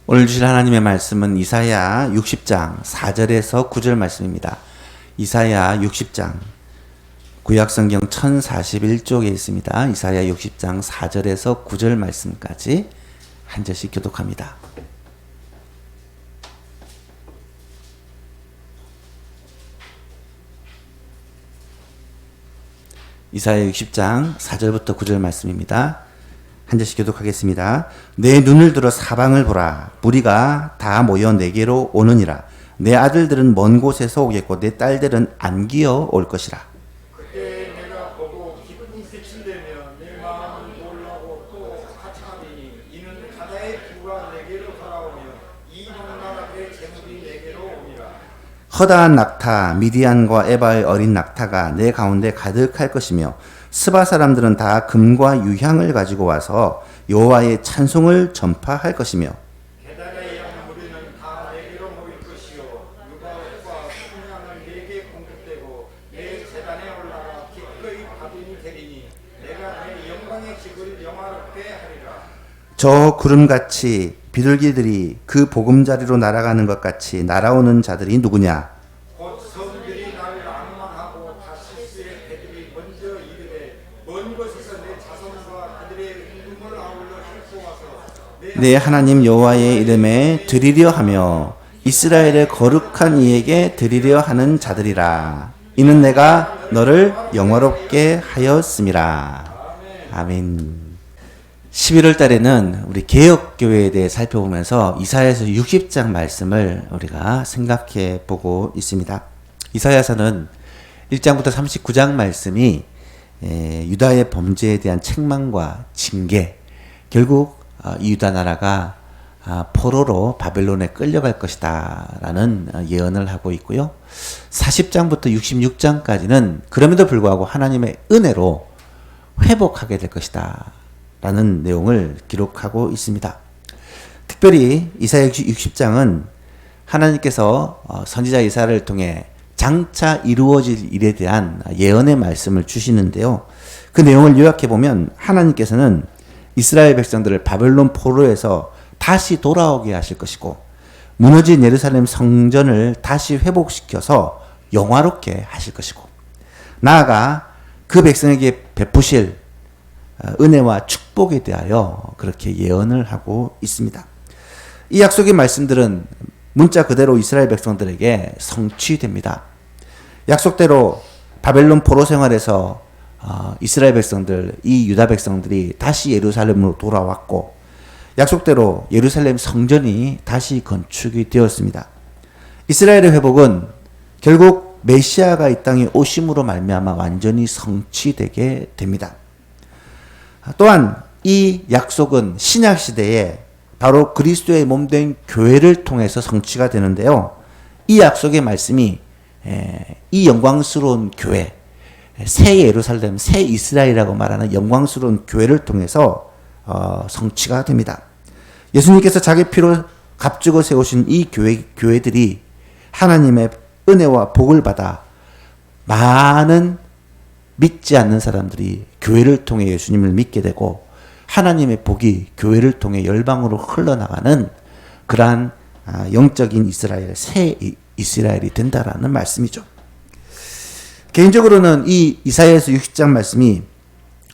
오늘 주실 하나님의 말씀은 이사야 60장 4절에서 9절 말씀입니다. 이사야 60장 구약성경 1041쪽에 있습니다. 이사야 60장 4절에서 9절 말씀까지 한 절씩 교독합니다. 이사야 60장 4절부터 9절 말씀입니다. 한 절씩 교독하겠습니다. 내 눈을 들어 사방을 보라. 무리가 다 모여 내게로 오느니라. 내 아들들은 먼 곳에서 오겠고 내 딸들은 안기어 올 것이라. 그때 내가 보고 기쁨이 새칠되며 내 마음은 놀라고 또 하찮으니 이는 바다의 뷰가 내게로 돌아오며 이 농나라의 재물이 내게로 오니라. 허다한 낙타 미디안과 에바의 어린 낙타가 내 가운데 가득할 것이며 스바 사람들은 다 금과 유향을 가지고 와서 여호와의 찬송을 전파할 것이며 게달의 양 무리는 다 내게로 모일 것이요 누가 옷과 순양을 내게 공급되고 내 제단에 올라가 기꺼이 받으니 되리니 내가 내 영광의 집을 영화롭게 하리라. 저 구름같이 비둘기들이 그 보금자리로 날아가는 것 같이 날아오는 자들이 누구냐? 곧 성들이 나를 악망하고 다시스의 배들이 먼저 이르되 먼 곳에서 내 자손과 그들의 임금을 아울러 싣고 와서 내 하나님 여호와의 이름에 드리려 하며 이스라엘의 거룩한 이에게 드리려 하는 자들이라. 이는 내가 너를 영화롭게 하였음이라. 아멘. 11월 달에는 우리 개혁교회에 대해 살펴보면서 이사야서 60장 말씀을 우리가 생각해 보고 있습니다. 이사야서는 1장부터 39장 말씀이 유다의 범죄에 대한 책망과 징계, 결국 이 유다 나라가 포로로 바벨론에 끌려갈 것이다 라는 예언을 하고 있고요. 40장부터 66장까지는 그럼에도 불구하고 하나님의 은혜로 회복하게 될 것이다 라는 내용을 기록하고 있습니다. 특별히 이사야 60장은 하나님께서 선지자 이사야를 통해 장차 이루어질 일에 대한 예언의 말씀을 주시는데요. 그 내용을 요약해 보면 하나님께서는 이스라엘 백성들을 바벨론 포로에서 다시 돌아오게 하실 것이고 무너진 예루살렘 성전을 다시 회복시켜서 영화롭게 하실 것이고 나아가 그 백성에게 베푸실 은혜와 축복에 대하여 그렇게 예언을 하고 있습니다. 이 약속의 말씀들은 문자 그대로 이스라엘 백성들에게 성취됩니다. 약속대로 바벨론 포로 생활에서 이스라엘 백성들, 이 유다 백성들이 다시 예루살렘으로 돌아왔고 약속대로 예루살렘 성전이 다시 건축이 되었습니다. 이스라엘의 회복은 결국 메시아가 이 땅에 오심으로 말미암아 완전히 성취되게 됩니다. 또한 이 약속은 신약 시대에 바로 그리스도의 몸된 교회를 통해서 성취가 되는데요. 이 약속의 말씀이 이 영광스러운 교회, 새 예루살렘, 새 이스라엘이라고 말하는 영광스러운 교회를 통해서 성취가 됩니다. 예수님께서 자기 피로 값주고 세우신 이 교회들이 하나님의 은혜와 복을 받아 많은 믿지 않는 사람들이 교회를 통해 예수님을 믿게 되고 하나님의 복이 교회를 통해 열방으로 흘러나가는 그러한 영적인 이스라엘, 새 이스라엘이 된다라는 말씀이죠. 개인적으로는 이 이사야서 60장 말씀이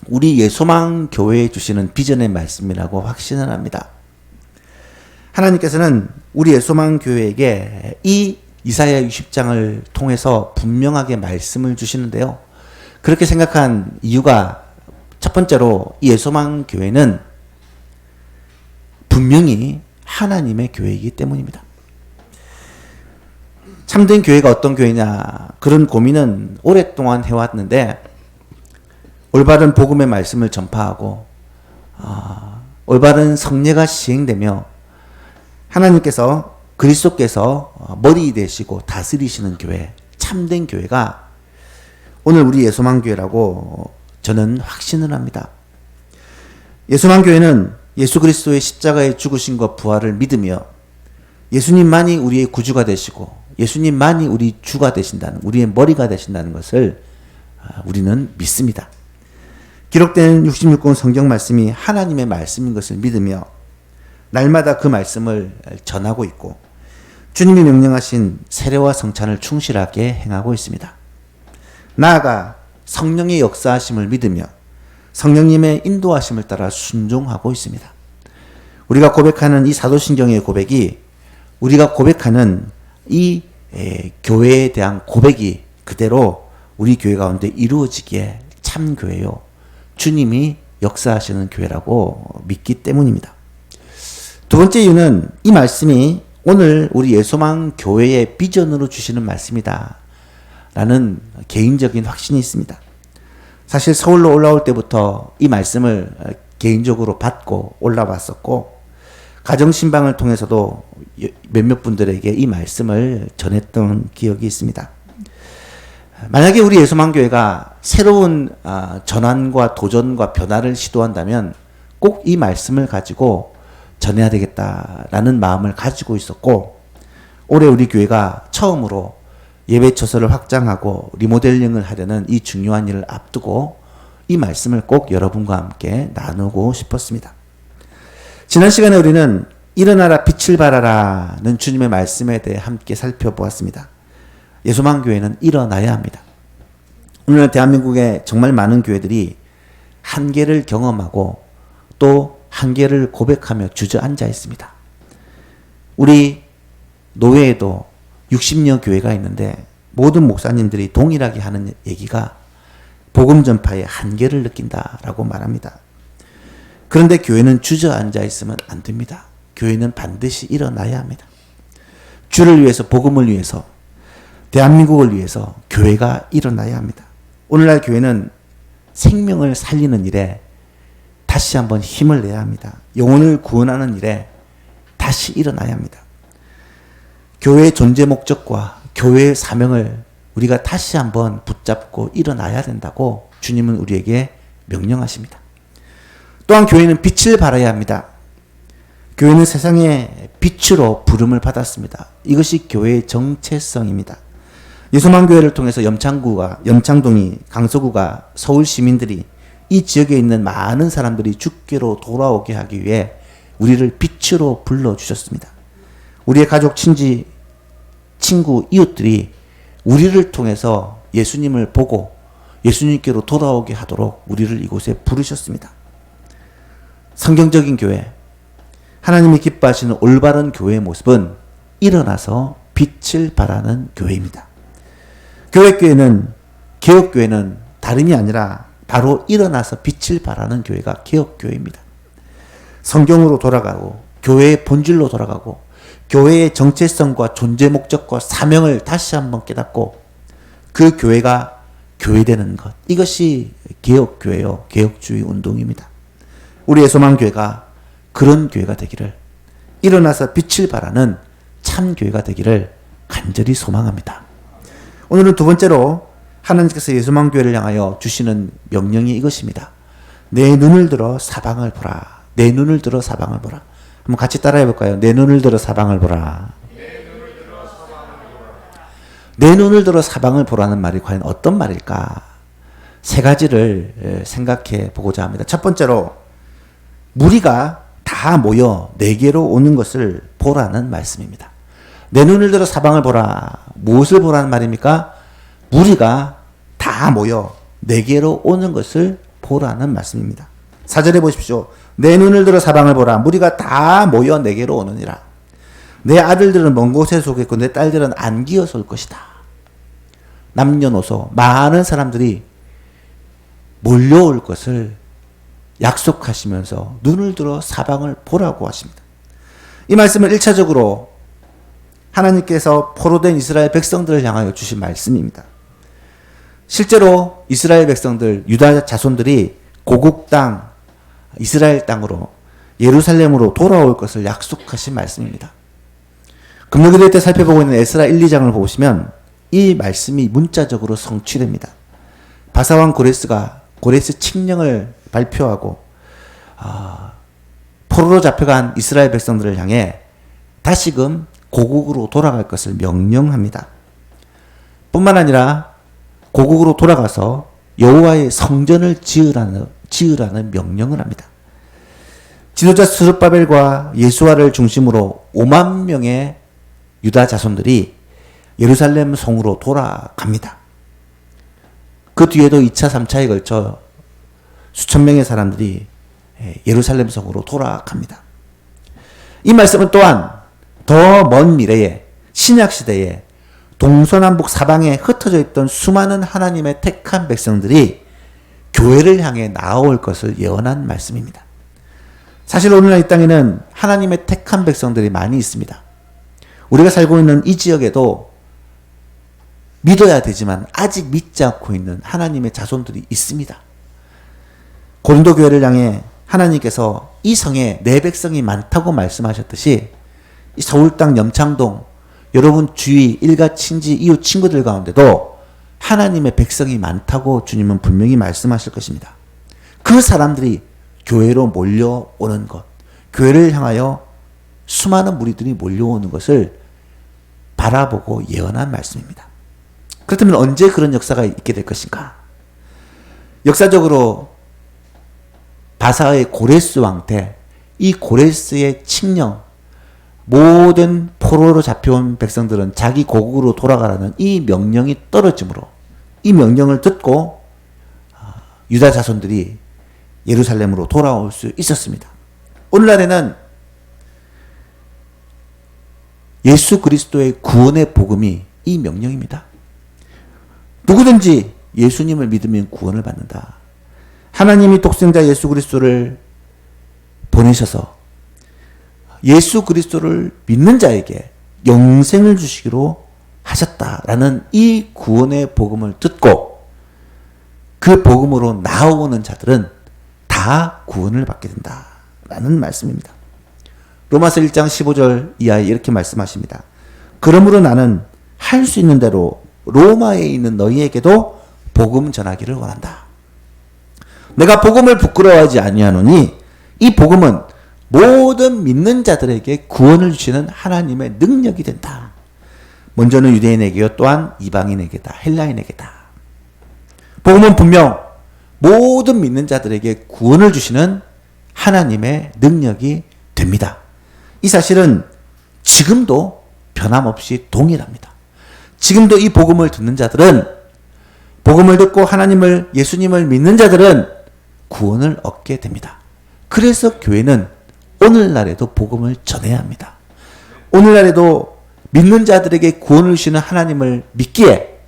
우리 예소망 교회에 주시는 비전의 말씀이라고 확신을 합니다. 하나님께서는 우리 예소망 교회에게 이 이사야 60장을 통해서 분명하게 말씀을 주시는데요. 그렇게 생각한 이유가 첫 번째로 이 예소망 교회는 분명히 하나님의 교회이기 때문입니다. 참된 교회가 어떤 교회냐 그런 고민은 오랫동안 해왔는데 올바른 복음의 말씀을 전파하고 올바른 성례가 시행되며 하나님께서 그리스도께서 머리 되시고 다스리시는 교회, 참된 교회가 오늘 우리 예소망교회라고 저는 확신을 합니다. 예소망교회는 예수 그리스도의 십자가의 죽으심과 부활을 믿으며 예수님만이 우리의 구주가 되시고 예수님만이 우리 주가 되신다는, 우리의 머리가 되신다는 것을 우리는 믿습니다. 기록된 66권 성경 말씀이 하나님의 말씀인 것을 믿으며 날마다 그 말씀을 전하고 있고 주님이 명령하신 세례와 성찬을 충실하게 행하고 있습니다. 나아가 성령의 역사하심을 믿으며 성령님의 인도하심을 따라 순종하고 있습니다. 우리가 고백하는 이 사도신경의 고백이 우리가 고백하는 이 교회에 대한 고백이 그대로 우리 교회 가운데 이루어지기에 참 교회요. 주님이 역사하시는 교회라고 믿기 때문입니다. 두 번째 이유는 이 말씀이 오늘 우리 예소망 교회의 비전으로 주시는 말씀이다 라는 개인적인 확신이 있습니다. 사실 서울로 올라올 때부터 이 말씀을 개인적으로 받고 올라왔었고 가정신방을 통해서도 몇몇 분들에게 이 말씀을 전했던 기억이 있습니다. 만약에 우리 예수만교회가 새로운 전환과 도전과 변화를 시도한다면 꼭 이 말씀을 가지고 전해야 되겠다라는 마음을 가지고 있었고 올해 우리 교회가 처음으로 예배처소를 확장하고 리모델링을 하려는 이 중요한 일을 앞두고 이 말씀을 꼭 여러분과 함께 나누고 싶었습니다. 지난 시간에 우리는 일어나라 빛을 발하라는 주님의 말씀에 대해 함께 살펴보았습니다. 예수만교회는 일어나야 합니다. 오늘날 대한민국의 정말 많은 교회들이 한계를 경험하고 또 한계를 고백하며 주저앉아 있습니다. 우리 노회에도 60여 교회가 있는데 모든 목사님들이 동일하게 하는 얘기가 복음 전파의 한계를 느낀다라고 말합니다. 그런데 교회는 주저앉아 있으면 안 됩니다. 교회는 반드시 일어나야 합니다. 주를 위해서, 복음을 위해서, 대한민국을 위해서 교회가 일어나야 합니다. 오늘날 교회는 생명을 살리는 일에 다시 한번 힘을 내야 합니다. 영혼을 구원하는 일에 다시 일어나야 합니다. 교회의 존재 목적과 교회의 사명을 우리가 다시 한번 붙잡고 일어나야 된다고 주님은 우리에게 명령하십니다. 또한 교회는 빛을 발해야 합니다. 교회는 세상의 빛으로 부름을 받았습니다. 이것이 교회의 정체성입니다. 예수만교회를 통해서 염창동이, 강서구가, 서울 시민들이 이 지역에 있는 많은 사람들이 주께로 돌아오게 하기 위해 우리를 빛으로 불러주셨습니다. 우리의 가족, 친구, 이웃들이 우리를 통해서 예수님을 보고 예수님께로 돌아오게 하도록 우리를 이곳에 부르셨습니다. 성경적인 교회, 하나님이 기뻐하시는 올바른 교회의 모습은 일어나서 빛을 발하는 교회입니다. 교회는 개혁교회는 다름이 아니라 바로 일어나서 빛을 발하는 교회가 개혁교회입니다. 성경으로 돌아가고 교회의 본질로 돌아가고 교회의 정체성과 존재 목적과 사명을 다시 한번 깨닫고 그 교회가 교회되는 것, 이것이 개혁교회요, 개혁주의 운동입니다. 우리의 소망교회가 그런 교회가 되기를, 일어나서 빛을 발하는 참교회가 되기를 간절히 소망합니다. 오늘은 두 번째로 하나님께서 예수만교회를 향하여 주시는 명령이 이것입니다. 내 눈을 들어 사방을 보라. 내 눈을 들어 사방을 보라. 한번 같이 따라해 볼까요? 내 눈을 들어 사방을 보라. 내 눈을 들어 사방을 보라는 말이 과연 어떤 말일까? 세 가지를 생각해 보고자 합니다. 첫 번째로 무리가 다 모여 내게로 오는 것을 보라는 말씀입니다. 내 눈을 들어 사방을 보라. 무엇을 보라는 말입니까? 무리가 다 모여 내게로 오는 것을 보라는 말씀입니다. 4절에 보십시오. 내 눈을 들어 사방을 보라. 무리가 다 모여 내게로 오느니라. 내 아들들은 먼 곳에서 오겠고 내 딸들은 안기어서 올 것이다. 남녀노소 많은 사람들이 몰려올 것을 약속하시면서 눈을 들어 사방을 보라고 하십니다. 이 말씀은 1차적으로 하나님께서 포로된 이스라엘 백성들을 향하여 주신 말씀입니다. 실제로 이스라엘 백성들, 유다 자손들이 고국 땅, 이스라엘 땅으로 예루살렘으로 돌아올 것을 약속하신 말씀입니다. 금요일 때 살펴보고 있는 에스라 1, 2장을 보시면 이 말씀이 문자적으로 성취됩니다. 바사왕 고레스 칙령을 발표하고 포로로 잡혀간 이스라엘 백성들을 향해 다시금 고국으로 돌아갈 것을 명령합니다. 뿐만 아니라 고국으로 돌아가서 여호와의 성전을 지으라는 명령을 합니다. 지도자 스룹바벨과 예수아를 중심으로 5만 명의 유다 자손들이 예루살렘 성으로 돌아갑니다. 그 뒤에도 2차, 3차에 걸쳐 수천 명의 사람들이 예루살렘 성으로 돌아갑니다. 이 말씀은 또한 더 먼 미래에 신약 시대에 동서남북 사방에 흩어져 있던 수많은 하나님의 택한 백성들이 교회를 향해 나아올 것을 예언한 말씀입니다. 사실 오늘날 이 땅에는 하나님의 택한 백성들이 많이 있습니다. 우리가 살고 있는 이 지역에도 믿어야 되지만 아직 믿지 않고 있는 하나님의 자손들이 있습니다. 고린도 교회를 향해 하나님께서 이 성에 내 백성이 많다고 말씀하셨듯이 이 서울 땅 염창동 여러분 주위 일가 친지 이웃 친구들 가운데도 하나님의 백성이 많다고 주님은 분명히 말씀하실 것입니다. 그 사람들이 교회로 몰려오는 것, 교회를 향하여 수많은 무리들이 몰려오는 것을 바라보고 예언한 말씀입니다. 그렇다면 언제 그런 역사가 있게 될 것인가? 역사적으로 바사의 고레스 왕 때 이 고레스의 칙령, 모든 포로로 잡혀온 백성들은 자기 고국으로 돌아가라는 이 명령이 떨어지므로 이 명령을 듣고 유다 자손들이 예루살렘으로 돌아올 수 있었습니다. 오늘날에는 예수 그리스도의 구원의 복음이 이 명령입니다. 누구든지 예수님을 믿으면 구원을 받는다. 하나님이 독생자 예수 그리스도를 보내셔서 예수 그리스도를 믿는 자에게 영생을 주시기로 하셨다라는 이 구원의 복음을 듣고 그 복음으로 나아오는 자들은 다 구원을 받게 된다라는 말씀입니다. 로마서 1장 15절 이하에 이렇게 말씀하십니다. 그러므로 나는 할 수 있는 대로 로마에 있는 너희에게도 복음 전하기를 원한다. 내가 복음을 부끄러워하지 아니하노니 이 복음은 모든 믿는 자들에게 구원을 주시는 하나님의 능력이 된다. 먼저는 유대인에게요, 또한 이방인에게다, 헬라인에게다. 복음은 분명 모든 믿는 자들에게 구원을 주시는 하나님의 능력이 됩니다. 이 사실은 지금도 변함없이 동일합니다. 지금도 이 복음을 듣는 자들은, 복음을 듣고 하나님을, 예수님을 믿는 자들은 구원을 얻게 됩니다. 그래서 교회는 오늘날에도 복음을 전해야 합니다. 오늘날에도 믿는 자들에게 구원을 주시는 하나님을 믿기에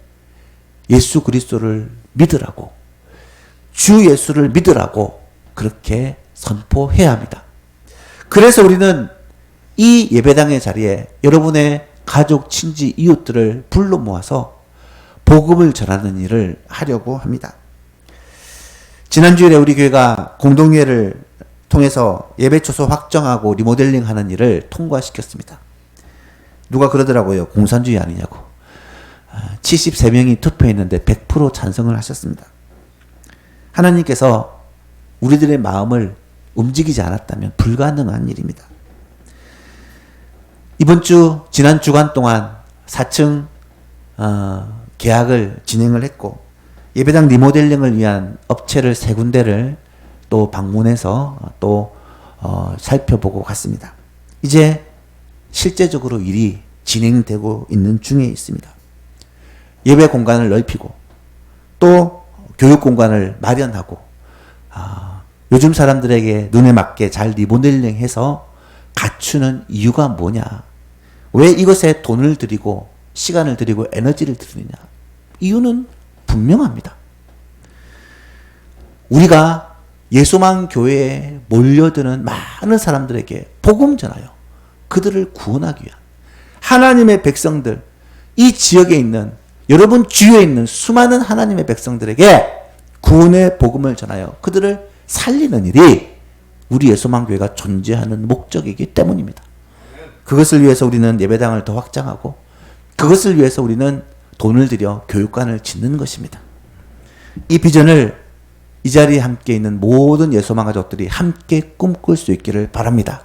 예수 그리스도를 믿으라고, 주 예수를 믿으라고 그렇게 선포해야 합니다. 그래서 우리는 이 예배당의 자리에 여러분의 가족, 친지, 이웃들을 불러 모아서 복음을 전하는 일을 하려고 합니다. 지난주에 우리 교회가 공동회를 통해서 예배초소 확정하고 리모델링 하는 일을 통과시켰습니다. 누가 그러더라고요. 공산주의 아니냐고. 73명이 투표했는데 100% 찬성을 하셨습니다. 하나님께서 우리들의 마음을 움직이지 않았다면 불가능한 일입니다. 이번 주, 지난 주간 동안 4층 계약을 진행을 했고, 예배당 리모델링을 위한 업체를 3군데를 또 방문해서 또 살펴보고 갔습니다. 이제 실제적으로 일이 진행되고 있는 중에 있습니다. 예배 공간을 넓히고 또 교육 공간을 마련하고 요즘 사람들에게 눈에 맞게 잘 리모델링해서 갖추는 이유가 뭐냐? 왜 이것에 돈을 들이고 시간을 들이고 에너지를 들이느냐? 이유는 분명합니다. 우리가 예수만 교회에 몰려드는 많은 사람들에게 복음 전하여 그들을 구원하기 위한 하나님의 백성들, 이 지역에 있는 여러분 주위에 있는 수많은 하나님의 백성들에게 구원의 복음을 전하여 그들을 살리는 일이 우리 예수만 교회가 존재하는 목적이기 때문입니다. 그것을 위해서 우리는 예배당을 더 확장하고 그것을 위해서 우리는 돈을 들여 교육관을 짓는 것입니다. 이 비전을 이 자리에 함께 있는 모든 예수만 가족들이 함께 꿈꿀 수 있기를 바랍니다.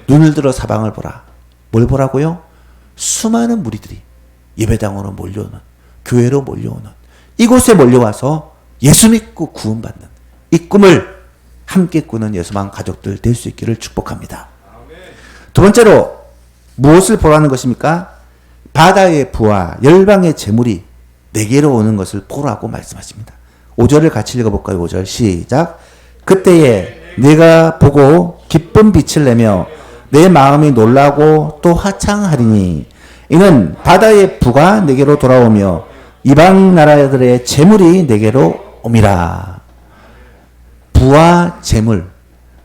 눈을 들어 사방을 보라. 뭘 보라고요? 수많은 무리들이 예배당으로 몰려오는, 교회로 몰려오는, 이곳에 몰려와서 예수 믿고 구원받는 이 꿈을 함께 꾸는 예수만 가족들 될 수 있기를 축복합니다. 두 번째로 무엇을 보라는 것입니까? 바다의 부와 열방의 재물이 내게로 오는 것을 보라고 말씀하십니다. 5절을 같이 읽어볼까요? 5절 시작. 그때에 내가 보고 기쁜 빛을 내며 내 마음이 놀라고 또 화창하리니 이는 바다의 부가 내게로 돌아오며 이방 나라들의 재물이 내게로 옴이라. 부와 재물,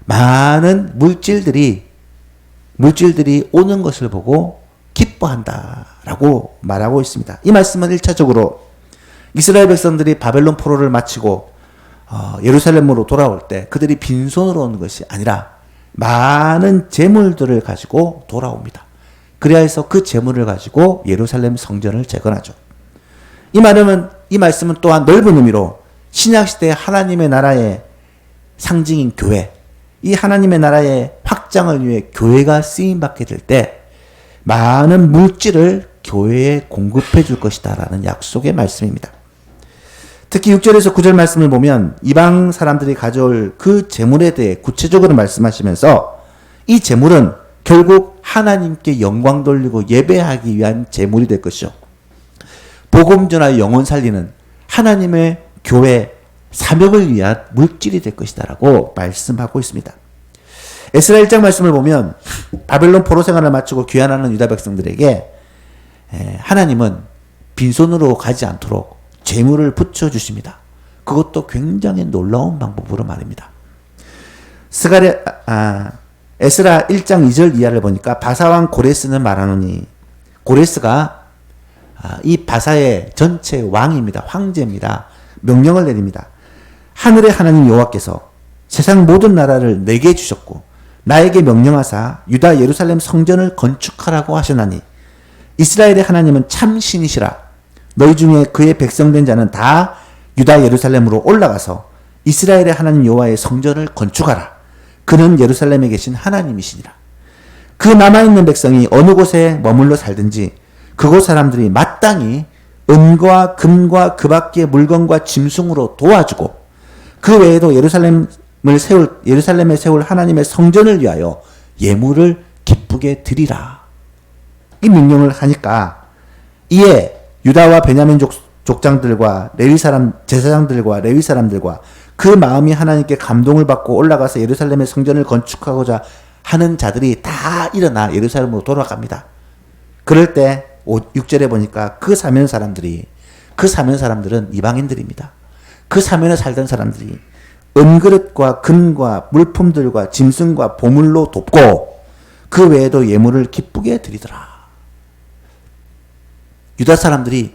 많은 물질들이 오는 것을 보고 기뻐한다라고 말하고 있습니다. 이 말씀은 1차적으로 이스라엘 백성들이 바벨론 포로를 마치고 예루살렘으로 돌아올 때 그들이 빈손으로 오는 것이 아니라 많은 재물들을 가지고 돌아옵니다. 그래야 해서 그 재물을 가지고 예루살렘 성전을 재건하죠. 이 말씀은 또한 넓은 의미로 신약시대 하나님의 나라의 상징인 교회, 이 하나님의 나라의 확장을 위해 교회가 쓰임받게 될 때 많은 물질을 교회에 공급해 줄 것이다 라는 약속의 말씀입니다. 특히 6절에서 9절 말씀을 보면 이방 사람들이 가져올 그 재물에 대해 구체적으로 말씀하시면서 이 재물은 결국 하나님께 영광 돌리고 예배하기 위한 재물이 될 것이죠. 복음 전하 영혼 살리는 하나님의 교회 사명을 위한 물질이 될 것이다 라고 말씀하고 있습니다. 에스라 1장 말씀을 보면 바벨론 포로 생활을 마치고 귀환하는 유다 백성들에게 하나님은 빈손으로 가지 않도록 재물을 붙여주십니다. 그것도 굉장히 놀라운 방법으로 말입니다. 에스라 1장 2절 이하를 보니까 바사왕 고레스는 말하노니, 고레스가 이 바사의 전체 왕입니다. 황제입니다. 명령을 내립니다. 하늘의 하나님 여호와께서 세상 모든 나라를 내게 주셨고 나에게 명령하사 유다 예루살렘 성전을 건축하라고 하셨나니 이스라엘의 하나님은 참 신이시라. 너희 중에 그의 백성된 자는 다 유다 예루살렘으로 올라가서 이스라엘의 하나님 여호와의 성전을 건축하라. 그는 예루살렘에 계신 하나님이시니라. 그 남아있는 백성이 어느 곳에 머물러 살든지 그곳 사람들이 마땅히 은과 금과 그 밖의 물건과 짐승으로 도와주고 그 외에도 예루살렘에 세울 하나님의 성전을 위하여 예물을 기쁘게 드리라. 이 명령을 하니까 이에 유다와 베냐민 족장들과 제사장들과 레위 사람들과 그 마음이 하나님께 감동을 받고 올라가서 예루살렘의 성전을 건축하고자 하는 자들이 다 일어나 예루살렘으로 돌아갑니다. 그럴 때 6절에 보니까 그 사면 사람들은 이방인들입니다. 그 사면에 살던 사람들이 은그릇과 금과 물품들과 짐승과 보물로 돕고 그 외에도 예물을 기쁘게 드리더라. 유다 사람들이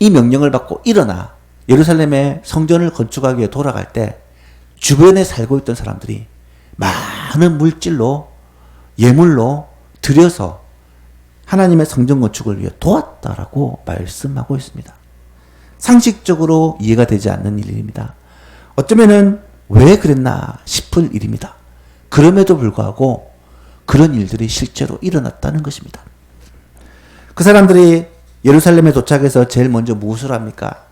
이 명령을 받고 일어나 예루살렘의 성전을 건축하기 위해 돌아갈 때 주변에 살고 있던 사람들이 많은 물질로 예물로 드려서 하나님의 성전 건축을 위해 도왔다라고 말씀하고 있습니다. 상식적으로 이해가 되지 않는 일입니다. 어쩌면은 왜 그랬나 싶을 일입니다. 그럼에도 불구하고 그런 일들이 실제로 일어났다는 것입니다. 그 사람들이 예루살렘에 도착해서 제일 먼저 무엇을 합니까?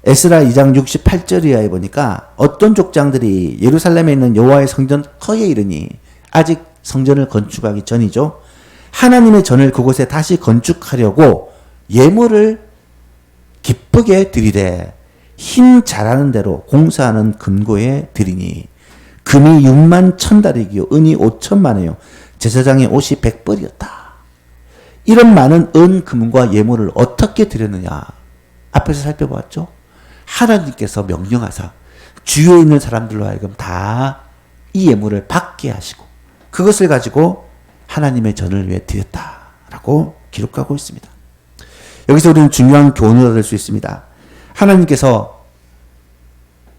에스라 2장 68절 이하에 보니까 어떤 족장들이 예루살렘에 있는 여호와의 성전 터에 이르니 아직 성전을 건축하기 전이죠. 하나님의 전을 그곳에 다시 건축하려고 예물을 기쁘게 드리되 힘 잘하는 대로 공사하는 금고에 드리니 금이 6만 1,000달이기요 은이 5천만이요 제사장의 옷이 100벌이었다. 이런 많은 은, 금과 예물을 어떻게 드렸느냐 앞에서 살펴보았죠. 하나님께서 명령하사 주위에 있는 사람들로 하여금 다 이 예물을 받게 하시고 그것을 가지고 하나님의 전을 위해 드렸다라고 기록하고 있습니다. 여기서 우리는 중요한 교훈을 얻을 수 있습니다. 하나님께서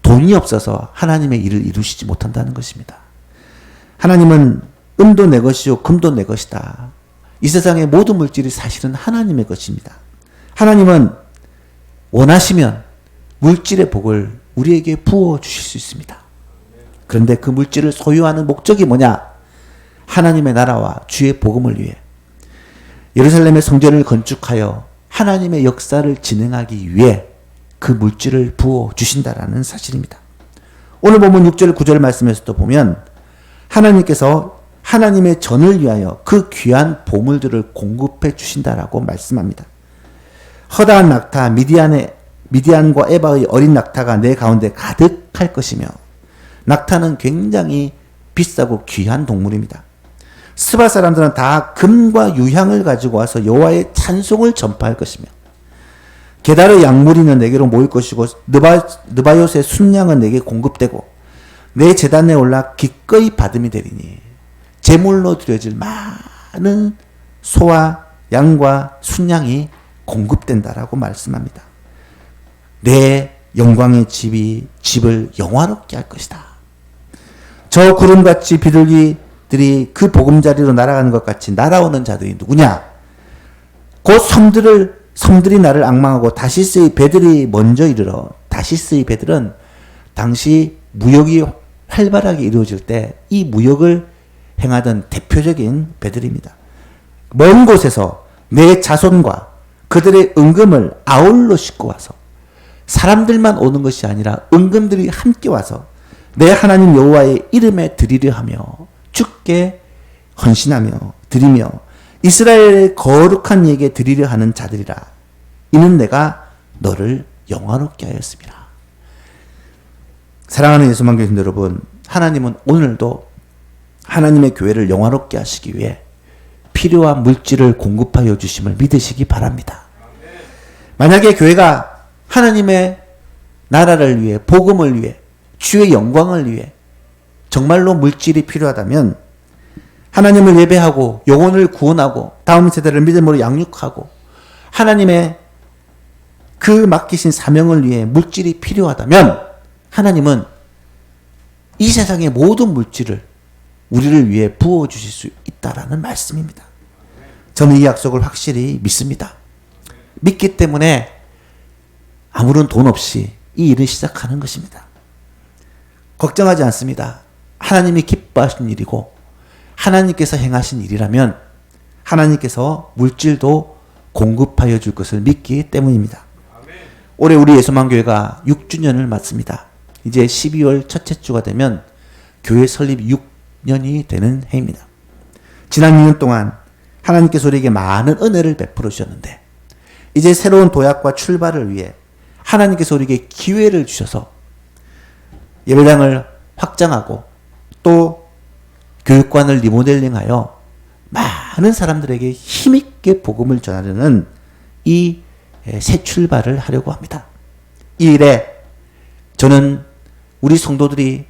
돈이 없어서 하나님의 일을 이루시지 못한다는 것입니다. 하나님은 은도 내 것이요 금도 내 것이다. 이 세상의 모든 물질이 사실은 하나님의 것입니다. 하나님은 원하시면 물질의 복을 우리에게 부어주실 수 있습니다. 그런데 그 물질을 소유하는 목적이 뭐냐? 하나님의 나라와 주의 복음을 위해 예루살렘의 성전을 건축하여 하나님의 역사를 진행하기 위해 그 물질을 부어주신다라는 사실입니다. 오늘 보면 6절 9절 말씀에서도 보면 하나님께서 하나님의 전을 위하여 그 귀한 보물들을 공급해 주신다라고 말씀합니다. 허다한 낙타 미디안과 에바의 어린 낙타가 내 가운데 가득할 것이며, 낙타는 굉장히 비싸고 귀한 동물입니다. 스바 사람들은 다 금과 유향을 가지고 와서 여호와의 찬송을 전파할 것이며, 게달의 양무리는 내게로 모일 것이고 느바요스의 순양은 내게 공급되고 내 제단에 올라 기꺼이 받음이 되리니, 제물로 드려질 많은 소와 양과 순양이 공급된다라고 말씀합니다. 내 영광의 집을 영화롭게 할 것이다. 저 구름같이 비둘기들이 그 보금자리로 날아가는 것 같이 날아오는 자들이 누구냐? 곧 섬들이 나를 앙망하고 다시스의 배들이 먼저 이르러. 다시스의 배들은 당시 무역이 활발하게 이루어질 때 이 무역을 행하던 대표적인 배들입니다. 먼 곳에서 내 자손과 그들의 은금을 아울러 싣고 와서, 사람들만 오는 것이 아니라 은금들이 함께 와서 내 하나님 여호와의 이름에 드리려 하며 주께 헌신하며 드리며 이스라엘의 거룩한 이에게 드리려 하는 자들이라. 이는 내가 너를 영화롭게 하였습니다. 사랑하는 예수만 교신 여러분, 하나님은 오늘도 하나님의 교회를 영화롭게 하시기 위해 필요한 물질을 공급하여 주심을 믿으시기 바랍니다. 만약에 교회가 하나님의 나라를 위해, 복음을 위해, 주의 영광을 위해 정말로 물질이 필요하다면 하나님을 예배하고 영혼을 구원하고 다음 세대를 믿음으로 양육하고 하나님의 그 맡기신 사명을 위해 물질이 필요하다면 하나님은 이 세상의 모든 물질을 우리를 위해 부어주실 수 있다라는 말씀입니다. 저는 이 약속을 확실히 믿습니다. 믿기 때문에 아무런 돈 없이 이 일을 시작하는 것입니다. 걱정하지 않습니다. 하나님이 기뻐하신 일이고 하나님께서 행하신 일이라면 하나님께서 물질도 공급하여 줄 것을 믿기 때문입니다. 올해 우리 예수만교회가 6주년을 맞습니다. 이제 12월 첫째 주가 되면 교회 설립 6년이 되는 해입니다. 지난 2년 동안 하나님께서 우리에게 많은 은혜를 베풀어 주셨는데 이제 새로운 도약과 출발을 위해 하나님께서 우리에게 기회를 주셔서 예배당을 확장하고 또 교육관을 리모델링하여 많은 사람들에게 힘있게 복음을 전하려는 이 새 출발을 하려고 합니다. 이 일에 저는 우리 성도들이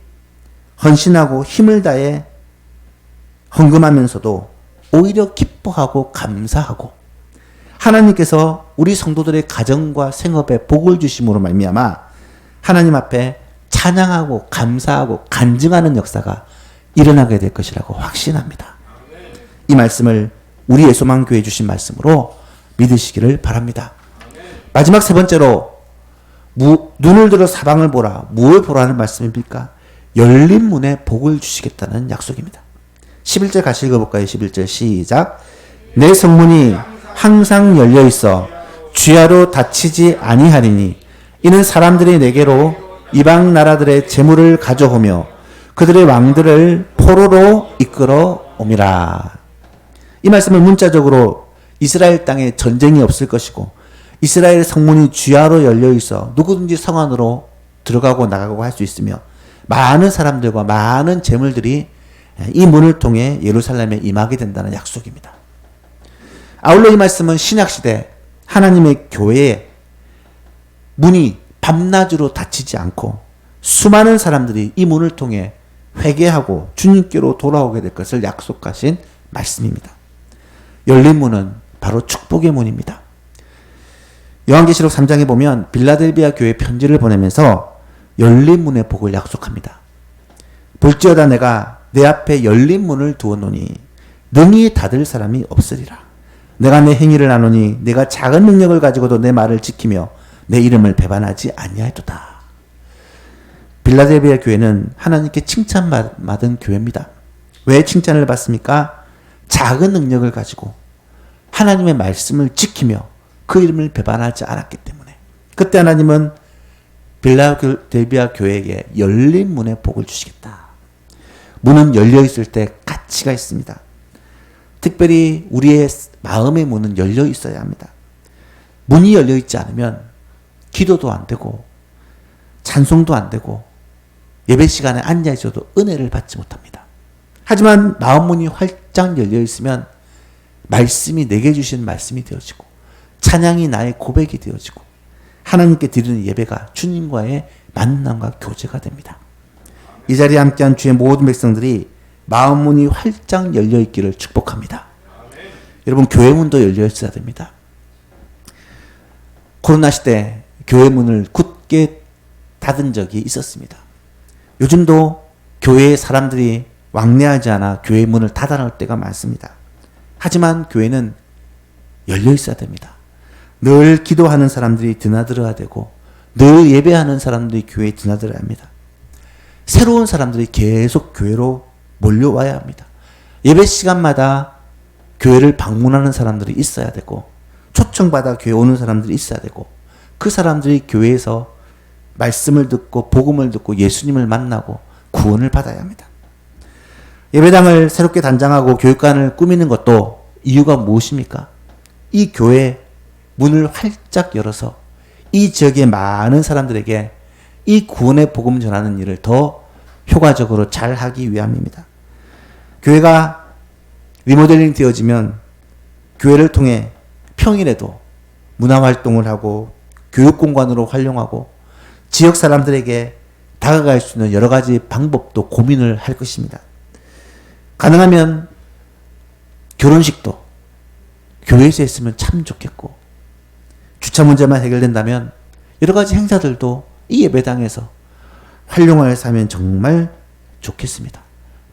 헌신하고 힘을 다해 헌금하면서도 오히려 기뻐하고 감사하고 하나님께서 우리 성도들의 가정과 생업에 복을 주심으로 말미암아 하나님 앞에 찬양하고 감사하고 간증하는 역사가 일어나게 될 것이라고 확신합니다. 이 말씀을 우리 예수만교회 주신 말씀으로 믿으시기를 바랍니다. 마지막 세 번째로 눈을 들어 사방을 보라. 무엇을 보라는 말씀입니까? 열린 문에 복을 주시겠다는 약속입니다. 11절 같이 읽어볼까요? 11절 시작. 내 성문이 항상 열려 있어 주야로 닫히지 아니하리니 이는 사람들이 내게로 이방 나라들의 재물을 가져오며 그들의 왕들을 포로로 이끌어 옴이라. 이 말씀은 문자적으로 이스라엘 땅에 전쟁이 없을 것이고 이스라엘 성문이 주야로 열려 있어 누구든지 성 안으로 들어가고 나가고 할 수 있으며 많은 사람들과 많은 재물들이 이 문을 통해 예루살렘에 임하게 된다는 약속입니다. 아울러 이 말씀은 신약시대 하나님의 교회의 문이 밤낮으로 닫히지 않고 수많은 사람들이 이 문을 통해 회개하고 주님께로 돌아오게 될 것을 약속하신 말씀입니다. 열린 문은 바로 축복의 문입니다. 요한계시록 3장에 보면 빌라델비아 교회 편지를 보내면서 열린 문의 복을 약속합니다. 볼지어다 내가 내 앞에 열린 문을 두었노니 능히 닫을 사람이 없으리라. 내가 내 행위를 아노니 내가 작은 능력을 가지고도 내 말을 지키며 내 이름을 배반하지 아니하였도다. 빌라델비아 교회는 하나님께 칭찬받은 교회입니다. 왜 칭찬을 받습니까? 작은 능력을 가지고 하나님의 말씀을 지키며 그 이름을 배반하지 않았기 때문에. 그때 하나님은 빌라델비아 교회에게 열린 문의 복을 주시겠다. 문은 열려 있을 때 가치가 있습니다. 특별히 우리의 마음의 문은 열려 있어야 합니다. 문이 열려 있지 않으면 기도도 안 되고 찬송도 안 되고 예배 시간에 앉아 있어도 은혜를 받지 못합니다. 하지만 마음 문이 활짝 열려 있으면 말씀이 내게 주신 말씀이 되어지고 찬양이 나의 고백이 되어지고 하나님께 드리는 예배가 주님과의 만남과 교제가 됩니다. 이 자리에 함께한 주의 모든 백성들이 마음 문이 활짝 열려 있기를 축복합니다. 여러분, 교회 문도 열려 있어야 됩니다. 코로나 시대 교회 문을 굳게 닫은 적이 있었습니다. 요즘도 교회의 사람들이 왕래하지 않아 교회 문을 닫아놓을 때가 많습니다. 하지만 교회는 열려 있어야 됩니다. 늘 기도하는 사람들이 드나들어야 되고 늘 예배하는 사람들이 교회에 드나들어야 합니다. 새로운 사람들이 계속 교회로 몰려와야 합니다. 예배 시간마다 교회를 방문하는 사람들이 있어야 되고 초청받아 교회 오는 사람들이 있어야 되고 그 사람들이 교회에서 말씀을 듣고 복음을 듣고 예수님을 만나고 구원을 받아야 합니다. 예배당을 새롭게 단장하고 교육관을 꾸미는 것도 이유가 무엇입니까? 이 교회 문을 활짝 열어서 이 지역의 많은 사람들에게 이 구원의 복음 전하는 일을 더 효과적으로 잘 하기 위함입니다. 교회가 리모델링 되어지면 교회를 통해 평일에도 문화활동을 하고 교육공간으로 활용하고 지역 사람들에게 다가갈 수 있는 여러 가지 방법도 고민을 할 것입니다. 가능하면 결혼식도 교회에서 했으면 참 좋겠고 주차 문제만 해결된다면 여러 가지 행사들도 이 예배당에서 활용하여서 하면 정말 좋겠습니다.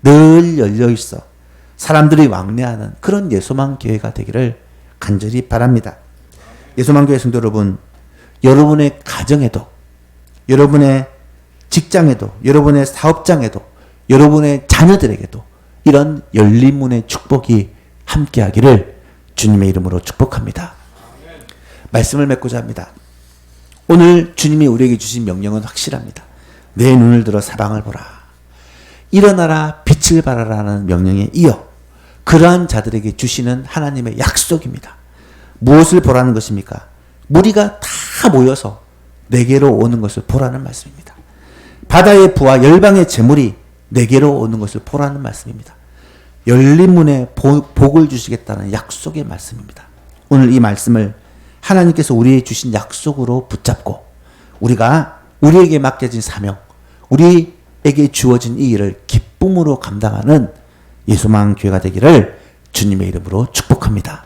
늘 열려 있어 사람들이 왕래하는 그런 예소망 교회가 되기를 간절히 바랍니다. 예소망 교회 성도 여러분, 여러분의 가정에도 여러분의 직장에도 여러분의 사업장에도 여러분의 자녀들에게도 이런 열린 문의 축복이 함께하기를 주님의 이름으로 축복합니다. 말씀을 맺고자 합니다. 오늘 주님이 우리에게 주신 명령은 확실합니다. 내 눈을 들어 사방을 보라. 일어나라 빛을 발하라는 명령에 이어 그러한 자들에게 주시는 하나님의 약속입니다. 무엇을 보라는 것입니까? 무리가 다 모여서 내게로 오는 것을 보라는 말씀입니다. 바다의 부와 열방의 재물이 내게로 오는 것을 보라는 말씀입니다. 열린 문에 복을 주시겠다는 약속의 말씀입니다. 오늘 이 말씀을 하나님께서 우리에게 주신 약속으로 붙잡고 우리가 우리에게 맡겨진 사명, 우리에게 주어진 이 일을 기쁨으로 감당하는 예소망 교회가 되기를 주님의 이름으로 축복합니다.